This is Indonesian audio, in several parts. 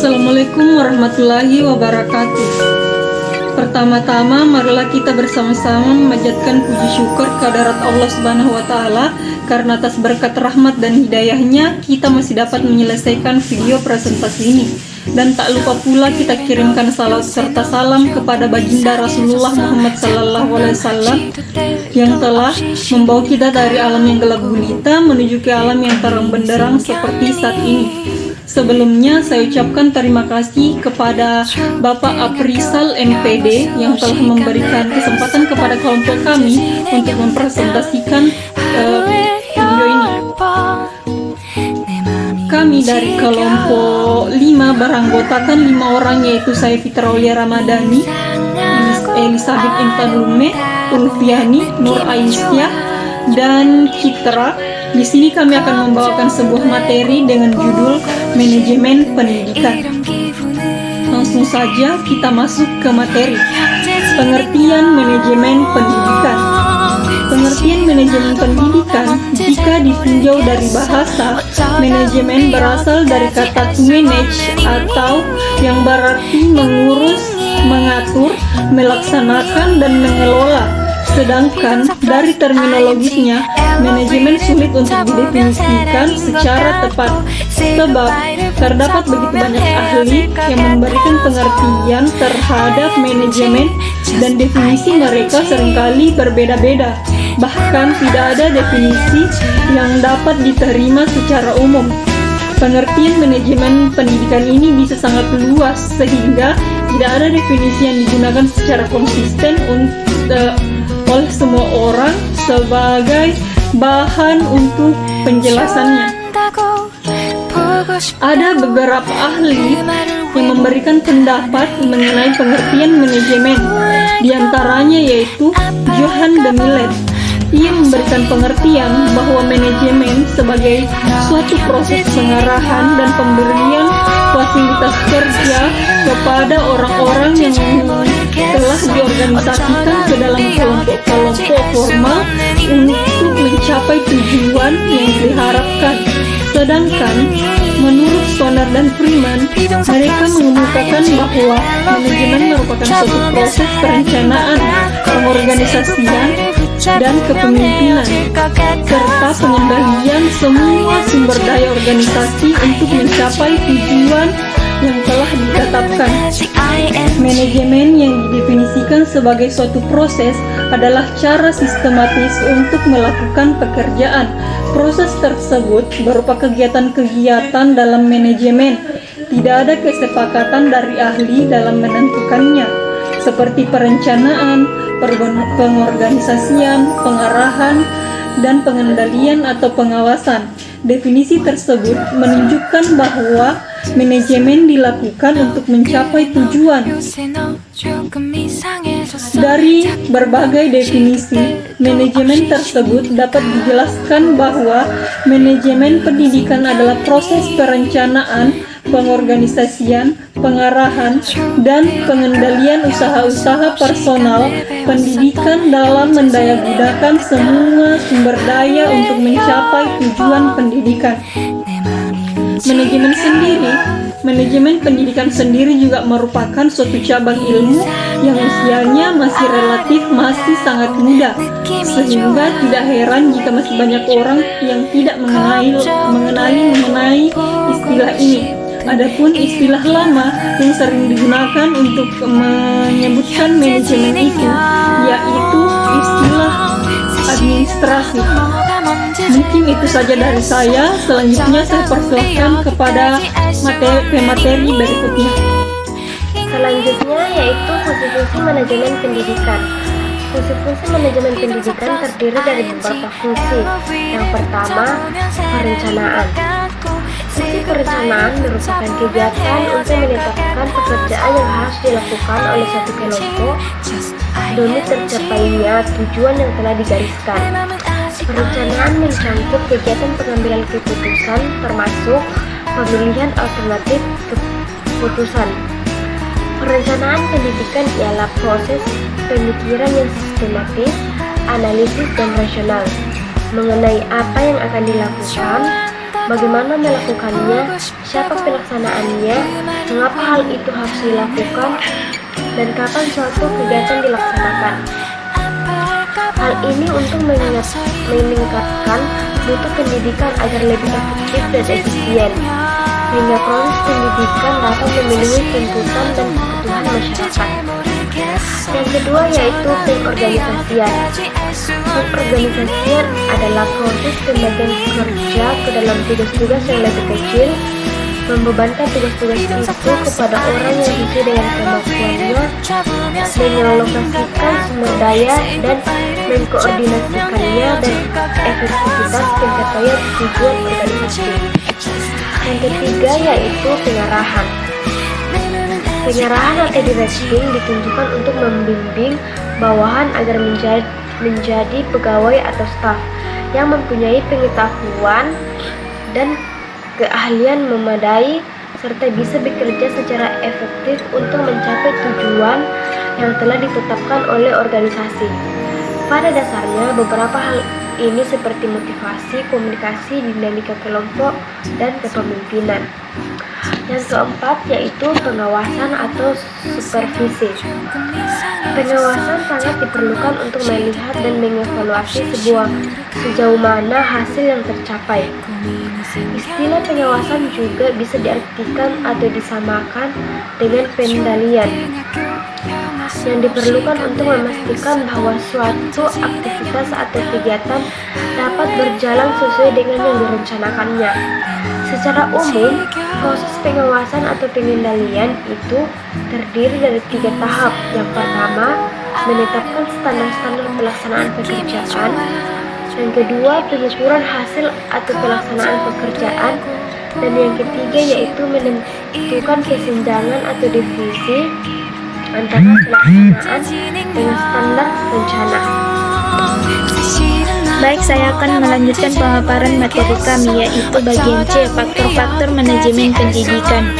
Assalamualaikum warahmatullahi wabarakatuh. Pertama-tama, marilah kita bersama-sama memanjatkan puji syukur kehadirat Allah Subhanahu wa Ta'ala, karena atas berkat rahmat dan hidayahnya kita masih dapat menyelesaikan video presentasi ini. Dan tak lupa pula kita kirimkan salawat serta salam kepada baginda Rasulullah Muhammad SAW yang telah membawa kita dari alam yang gelap gulita menuju ke alam yang terang benderang seperti saat ini. Sebelumnya saya ucapkan terima kasih kepada Bapak Aprisal MPD yang telah memberikan kesempatan kepada kelompok kami untuk mempresentasikan video ini. Kami dari kelompok 5 beranggotakan 5 orang, yaitu saya Fitra Aulia Ramadhani, Elizabeth Intan Lume, Ulfiani, Nur Aisyah, dan Citra. Di sini kami akan membawakan sebuah materi dengan judul Manajemen Pendidikan. Langsung saja kita masuk ke materi. Pengertian manajemen pendidikan. Pengertian manajemen pendidikan jika ditinjau dari bahasa, manajemen berasal dari kata to manage atau yang berarti mengurus, mengatur, melaksanakan, dan mengelola. Sedangkan dari terminologisnya, manajemen sulit untuk didefinisikan secara tepat, sebab terdapat begitu banyak ahli yang memberikan pengertian terhadap manajemen dan definisi mereka seringkali berbeda-beda. Bahkan tidak ada definisi yang dapat diterima secara umum. Pengertian manajemen pendidikan ini bisa sangat luas sehingga tidak ada definisi yang digunakan secara konsisten oleh semua orang sebagai bahan untuk penjelasannya. Ada beberapa ahli yang memberikan pendapat mengenai pengertian manajemen, di antaranya yaitu Johan de Millet. Ia memberikan pengertian bahwa manajemen sebagai suatu proses pengarahan dan pemberian fasilitas kerja kepada orang-orang yang telah diorganisasikan ke dalam kelompok-kelompok formal untuk mencapai tujuan yang diharapkan. Sedangkan menurut Stoner dan Freeman, mereka mengemukakan bahwa manajemen merupakan suatu proses perencanaan, pengorganisasian, dan kepemimpinan, serta pengendalian semua sumber daya organisasi untuk mencapai tujuan yang telah ditetapkan. Manajemen yang didefinisikan sebagai suatu proses adalah cara sistematis untuk melakukan pekerjaan. Proses tersebut berupa kegiatan-kegiatan dalam manajemen. Tidak ada kesepakatan dari ahli dalam menentukannya, seperti perencanaan, pengorganisasian, pengarahan, dan pengendalian atau pengawasan. Definisi tersebut menunjukkan bahwa manajemen dilakukan untuk mencapai tujuan. Dari berbagai definisi, manajemen tersebut dapat dijelaskan bahwa manajemen pendidikan adalah proses perencanaan, pengorganisasian, pengarahan, dan pengendalian usaha-usaha personal pendidikan dalam mendayagunakan semua sumber daya untuk mencapai tujuan pendidikan. Manajemen pendidikan sendiri juga merupakan suatu cabang ilmu yang usianya masih sangat muda, sehingga tidak heran jika masih banyak orang yang tidak mengenai istilah ini. Adapun istilah lama yang sering digunakan untuk menyebutkan manajemen itu, yaitu istilah administrasi. Mungkin itu saja dari saya. Selanjutnya saya persilahkan kepada materi berikutnya. Selanjutnya yaitu fungsi-fungsi manajemen pendidikan. Fungsi-fungsi manajemen pendidikan terdiri dari beberapa fungsi. Yang pertama, perencanaan. Fungsi perencanaan merupakan kegiatan untuk menetapkan pekerjaan yang harus dilakukan oleh suatu kelompok demi tercapainya tujuan yang telah digariskan. Perencanaan mencakup kegiatan pengambilan keputusan termasuk pemilihan alternatif keputusan. Perencanaan pendidikan ialah proses pemikiran yang sistematis, analisis, dan rasional mengenai apa yang akan dilakukan bagaimana melakukannya, siapa pelaksanaannya, mengapa hal itu harus dilakukan, dan kapan suatu kegiatan dilaksanakan. Hal ini untuk meningkatkan mutu pendidikan agar lebih efektif dan efisien, sehingga proses pendidikan dapat memenuhi tuntutan dan kebutuhan masyarakat. Yang kedua yaitu pengorganisasian. Pengorganisasian adalah proses pembagian kerja ke dalam tugas-tugas yang lebih kecil, membebankan tugas-tugas itu kepada orang yang sesuai dengan kemampuannya, mengalokasikan sumber daya dan mengkoordinasikannya dan efektivitas pencapaian tujuan organisasi. Yang ketiga yaitu pengarahan. Pengarahan atau directing ditunjukkan untuk membimbing bawahan agar menjadi pegawai atau staf yang mempunyai pengetahuan dan keahlian memadai serta bisa bekerja secara efektif untuk mencapai tujuan yang telah ditetapkan oleh organisasi. Pada dasarnya, beberapa hal ini seperti motivasi, komunikasi, dinamika kelompok, dan kepemimpinan. Yang keempat yaitu pengawasan atau supervisi. Pengawasan sangat diperlukan untuk melihat dan mengevaluasi sejauh mana hasil yang tercapai. Istilah pengawasan juga bisa diartikan atau disamakan dengan pengendalian, yang diperlukan untuk memastikan bahwa suatu aktivitas atau kegiatan dapat berjalan sesuai dengan yang direncanakannya. Secara umum, proses pengawasan atau pengendalian itu terdiri dari 3 tahap. Yang pertama, menetapkan standar-standar pelaksanaan pekerjaan. Yang kedua, pengukuran hasil atau pelaksanaan pekerjaan. Dan yang ketiga yaitu menentukan kesenjangan atau divisi antara pelaksanaan dengan standar rencana. Baik, saya akan melanjutkan pemaparan materi kami, yaitu bagian C, faktor-faktor manajemen pendidikan.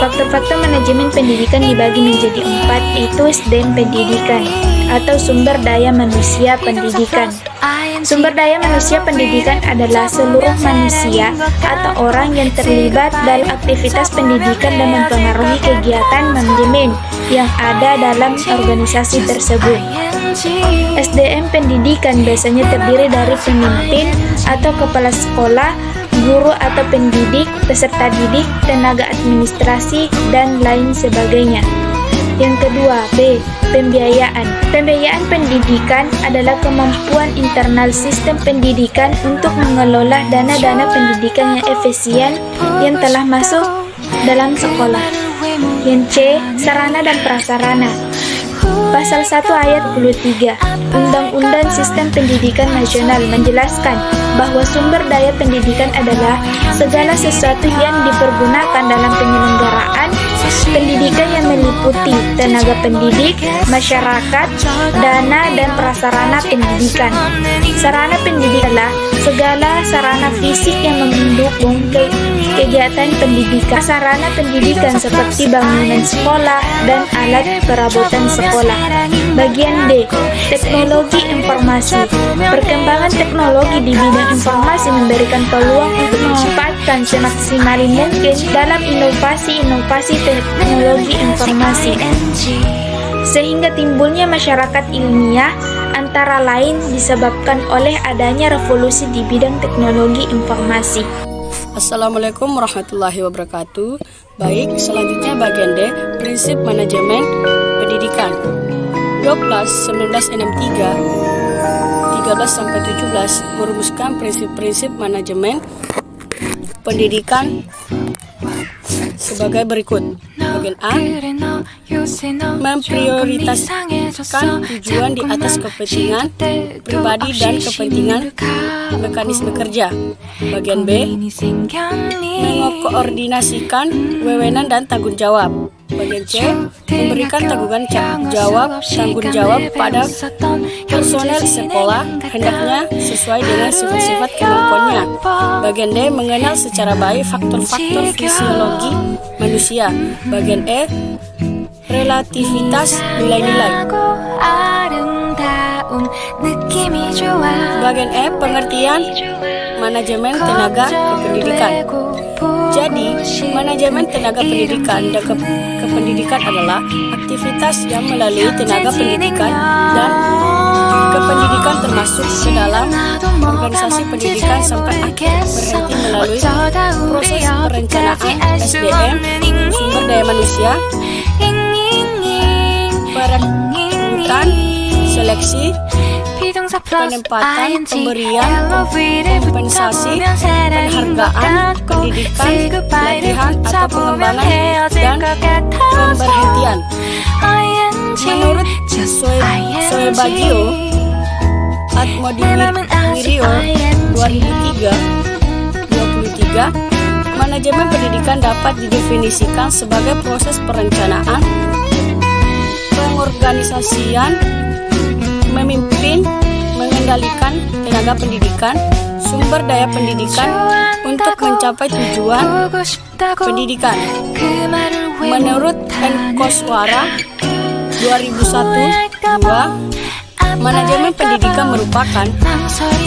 Faktor-faktor manajemen pendidikan dibagi menjadi 4, yaitu SDM pendidikan atau sumber daya manusia pendidikan. Sumber daya manusia pendidikan adalah seluruh manusia atau orang yang terlibat dalam aktivitas pendidikan dan mempengaruhi kegiatan manajemen yang ada dalam organisasi tersebut. SDM pendidikan biasanya terdiri dari pemimpin atau kepala sekolah, guru atau pendidik, peserta didik, tenaga administrasi, dan lain sebagainya. Yang kedua, B. Pembiayaan. Pembiayaan pendidikan adalah kemampuan internal sistem pendidikan untuk mengelola dana-dana pendidikan yang efisien yang telah masuk dalam sekolah. Yang C. Sarana dan prasarana. Pasal 1 ayat 23 Undang-Undang Sistem Pendidikan Nasional menjelaskan bahwa sumber daya pendidikan adalah segala sesuatu yang dipergunakan dalam penyelenggaraan pendidikan yang meliputi tenaga pendidik, masyarakat, dana, dan prasarana pendidikan. Sarana pendidikan adalah segala sarana fisik yang mendukung kegiatan pendidikan. Sarana pendidikan seperti bangunan sekolah dan alat perabotan sekolah. Bagian D. Teknologi informasi. Perkembangan teknologi di bidang informasi memberikan peluang untuk memanfaatkan semaksimal mungkin dalam inovasi-inovasi teknologi informasi, sehingga timbulnya masyarakat ilmiah antara lain disebabkan oleh adanya revolusi di bidang teknologi informasi. Assalamualaikum warahmatullahi wabarakatuh. Baik, selanjutnya bagian D, prinsip manajemen pendidikan. 12/1963 13-17 merumuskan prinsip-prinsip manajemen pendidikan sebagai berikut. Bagian A, memprioritaskan tujuan di atas kepentingan pribadi dan kepentingan mekanisme kerja. Bagian B, mengkoordinasikan wewenang dan tanggung jawab. Bagian C, memberikan tanggung jawab pada personel sekolah, hendaknya sesuai dengan sifat-sifat kemampuannya. Bagian D, mengenal secara baik faktor-faktor fisiologi manusia. Bagian E, relativitas nilai-nilai. Bagian E, pengertian manajemen tenaga kependidikan. Jadi, manajemen tenaga pendidikan dan kependidikan adalah aktivitas yang melalui tenaga pendidikan dan kependidikan termasuk ke dalam organisasi pendidikan sampai akhir berhenti melalui proses perencanaan SDM, sumber daya manusia, perekrutan, seleksi, penempatan, pemberian, kompensasi, penghargaan, pendidikan, pelatihan atau pengembangan, dan pemberhentian. Menurut Soebagio Atmodiwirio 2023, manajemen pendidikan dapat didefinisikan sebagai proses perencanaan, pengorganisasian, memimpin, mengendalikan tenaga pendidikan, sumber daya pendidikan untuk mencapai tujuan pendidikan. Menurut Enkoswara 2001-2, manajemen pendidikan merupakan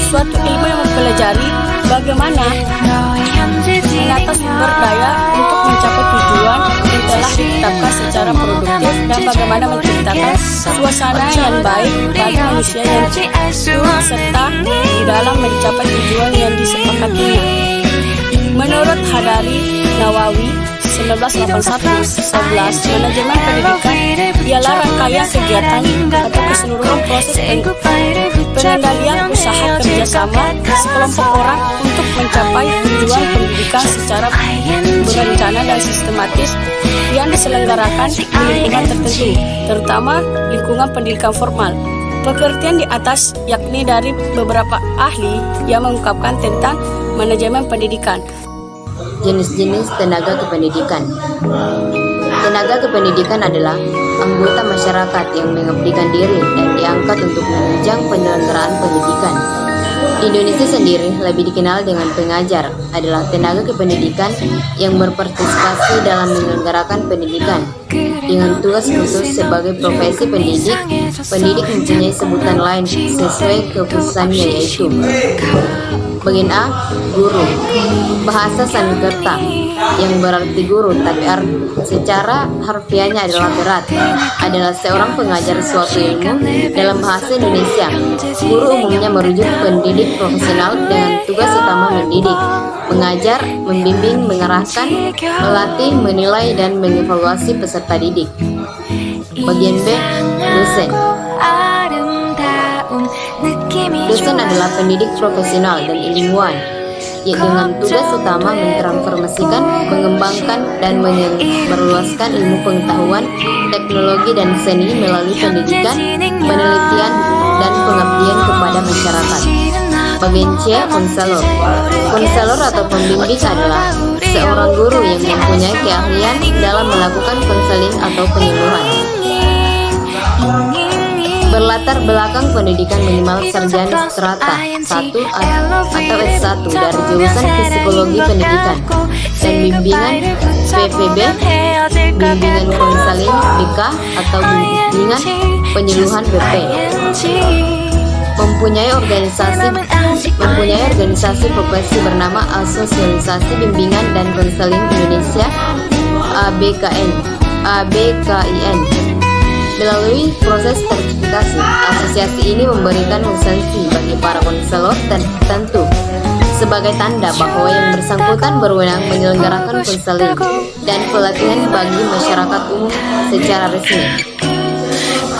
suatu ilmu yang mempelajari bagaimana menata sumber daya untuk mencapai tujuan yang telah ditetapkan secara produktif dan bagaimana menciptakan suasana yang baik bagi manusia yang turut serta di dalam mencapai tujuan yang disepakatinya. Menurut Hadari Nawawi 1981-11, manajemen pendidikan ialah rangkaian kegiatan atau keseluruhan proses pengendalian usaha kerjasama sekelompok orang untuk mencapai tujuan pendidikan secara berencana dan sistematis yang diselenggarakan di lingkungan tertentu, terutama lingkungan pendidikan formal. Pengertian di atas yakni dari beberapa ahli yang mengungkapkan tentang manajemen pendidikan. Jenis-jenis tenaga kependidikan. Tenaga kependidikan adalah anggota masyarakat yang mengabdikan diri dan diangkat untuk menunjang penyelenggaraan pendidikan. Di Indonesia sendiri lebih dikenal dengan pengajar adalah tenaga kependidikan yang berpartisipasi dalam menyelenggarakan pendidikan. Dengan tugas khusus sebagai profesi pendidik, pendidik mempunyai sebutan lain sesuai kekhususannya yaitu bagian A, guru. Bahasa Sanskerta yang berarti guru, tapi secara harfiahnya adalah berat, adalah seorang pengajar suatu ilmu. Dalam bahasa Indonesia, guru umumnya merujuk pendidik profesional dengan tugas utama mendidik, mengajar, membimbing, mengarahkan, melatih, menilai, dan mengevaluasi peserta didik. Bagian B, dosen. Dosen adalah pendidik profesional dan ilmuwan yang dengan tugas utama mentransformasikan, mengembangkan, dan meluaskan ilmu pengetahuan, teknologi, dan seni melalui pendidikan, penelitian, dan pengabdian kepada masyarakat. Bagian C, konselor. Konselor atau pembimbing adalah seorang guru yang mempunyai keahlian dalam melakukan konseling atau penyuluhan. Berlatar belakang pendidikan minimal sarjana strata 1 atau S1 dari jurusan psikologi pendidikan dan bimbingan PPB, bimbingan konseling BK atau bimbingan penyuluhan BP. Mempunyai organisasi profesi bernama Asosiasi Bimbingan dan Konseling Indonesia ABKIN. Melalui proses sertifikasi, asosiasi ini memberikan lisensi bagi para konselor tertentu sebagai tanda bahwa yang bersangkutan berwenang menyelenggarakan konseling dan pelatihan bagi masyarakat umum secara resmi.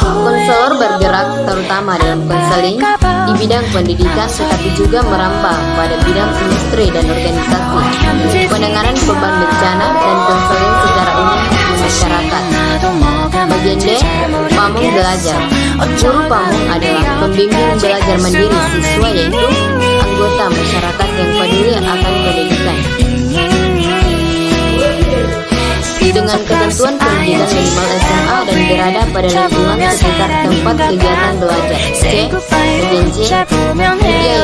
Konselor bergerak terutama dalam konseling di bidang pendidikan, tetapi juga merambah pada bidang industri dan organisasi, penanganan korban bencana, dan konseling secara umum di masyarakat. Bagian D, pamong belajar. Guru pamong adalah pembimbing belajar mandiri siswa, yaitu anggota masyarakat yang peduli akan pendidikan. Dengan ketentuan pendidikan minimal SMA dan berada pada lingkungan sekitar tempat kegiatan belajar. C. Bagian C, media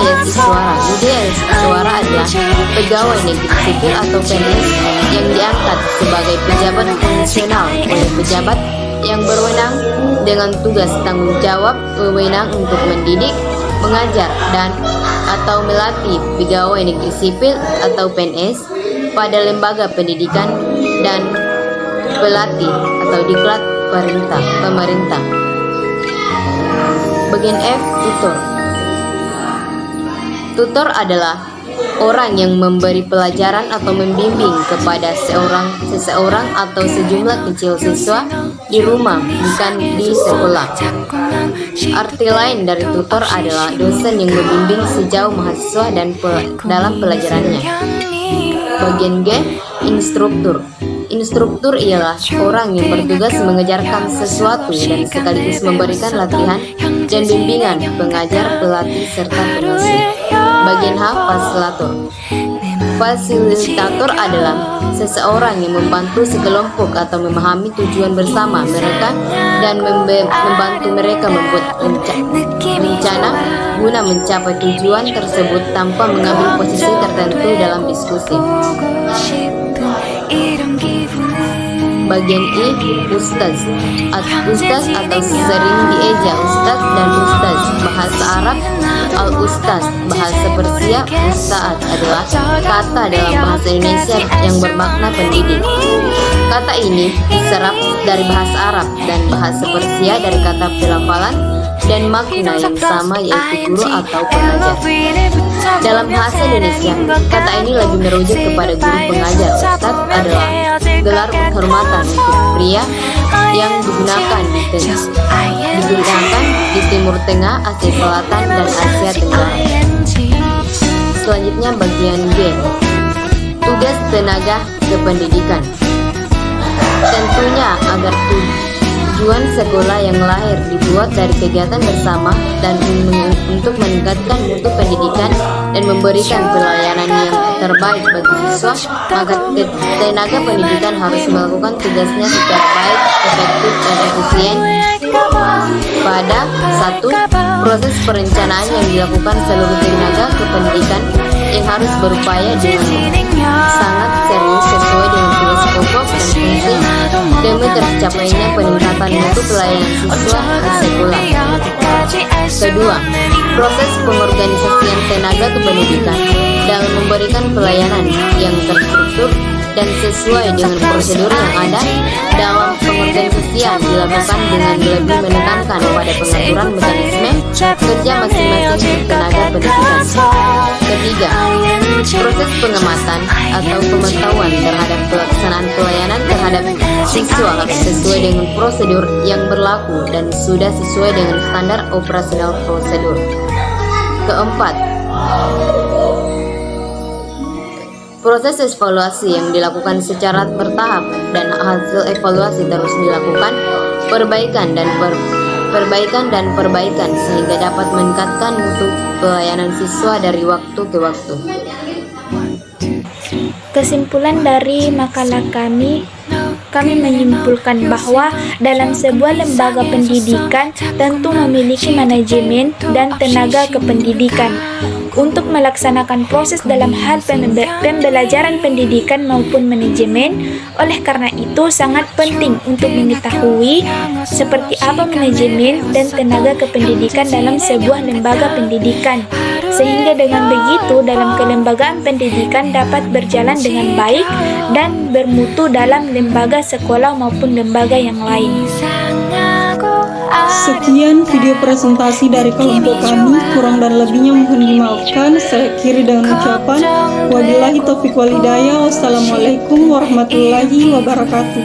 yasi suara. Media yasi suara adalah pegawai negeri sipil atau PNS yang diangkat sebagai pejabat fungsional oleh pejabat yang berwenang dengan tugas tanggung jawab wewenang untuk mendidik, mengajar dan atau melatih pegawai negeri sipil atau PNS pada lembaga pendidikan dan pelatih atau diklat pemerintah. Bagian F, tutor. Tutor adalah orang yang memberi pelajaran atau membimbing kepada seseorang atau sejumlah kecil siswa di rumah, bukan di sekolah. Arti lain dari tutor adalah dosen yang membimbing sejauh mahasiswa dan dalam pelajarannya. Bagian G, instruktur. Instruktur ialah orang yang bertugas mengajarkan sesuatu dan sekaligus memberikan latihan dan bimbingan pengajar, pelatih, serta pengasuh. Bagian H, fasilitator. Fasilitator adalah seseorang yang membantu sekelompok atau memahami tujuan bersama mereka dan membantu mereka membuat rencana guna mencapai tujuan tersebut tanpa mengambil posisi tertentu dalam diskusi. Bagian I, ustaz. Ustaz atau sering dieja ustaz dan ustaz. Bahasa Arab al-ustaz, bahasa Persia ustaad adalah kata dalam bahasa Indonesia yang bermakna pendidik. Kata ini diserap dari bahasa Arab dan bahasa Persia dari kata pelafalan dan makna yang sama, yaitu guru atau pengajar. Dalam bahasa Indonesia, kata ini lebih merujuk kepada guru pengajar. Ustadz adalah gelar kehormatan untuk pria yang digunakan di Timur Tengah, Asia Selatan, dan Asia Tenggara. Selanjutnya bagian G, tugas tenaga kependidikan. Tentunya agar tujuan sekolah yang lahir dibuat dari kegiatan bersama dan untuk meningkatkan mutu pendidikan dan memberikan pelayanan yang terbaik bagi siswa, maka tenaga pendidikan harus melakukan tugasnya secara baik, efektif, dan efisien. Pada 1. Proses perencanaan yang dilakukan seluruh tenaga kependidikan yang harus berupaya dengan sangat serius sesuai dengan tugas pokok dan fungsi demi tercapainya peningkatan mutu pelayanan siswa di sekolah. Kedua, proses pengorganisasian tenaga kependidikan dalam memberikan pelayanan yang terstruktur dan sesuai dengan prosedur yang ada dalam pengorganisasian dilakukan dengan lebih menekankan pada pengaturan mekanisme kerja masing-masing tenaga pendidikan. Ketiga, proses pengamatan atau pemantauan terhadap pelaksanaan pelayanan terhadap siswa harus sesuai dengan prosedur yang berlaku dan sudah sesuai dengan standar operasional prosedur. Keempat, proses evaluasi yang dilakukan secara bertahap dan hasil evaluasi terus dilakukan perbaikan dan perbaikan sehingga dapat meningkatkan mutu pelayanan siswa dari waktu ke waktu. Kesimpulan dari makalah kami menyimpulkan bahwa dalam sebuah lembaga pendidikan tentu memiliki manajemen dan tenaga kependidikan untuk melaksanakan proses dalam hal pembelajaran pendidikan maupun manajemen. Oleh karena itu sangat penting untuk mengetahui seperti apa manajemen dan tenaga kependidikan dalam sebuah lembaga pendidikan, sehingga dengan begitu dalam kelembagaan pendidikan dapat berjalan dengan baik dan bermutu dalam lembaga sekolah maupun lembaga yang lain. Sekian video presentasi dari kelompok kami, kurang dan lebihnya mohon dimaafkan. Saya akhiri dengan ucapan wabillahi taufiq wal hidayah. Wassalamualaikum warahmatullahi wabarakatuh.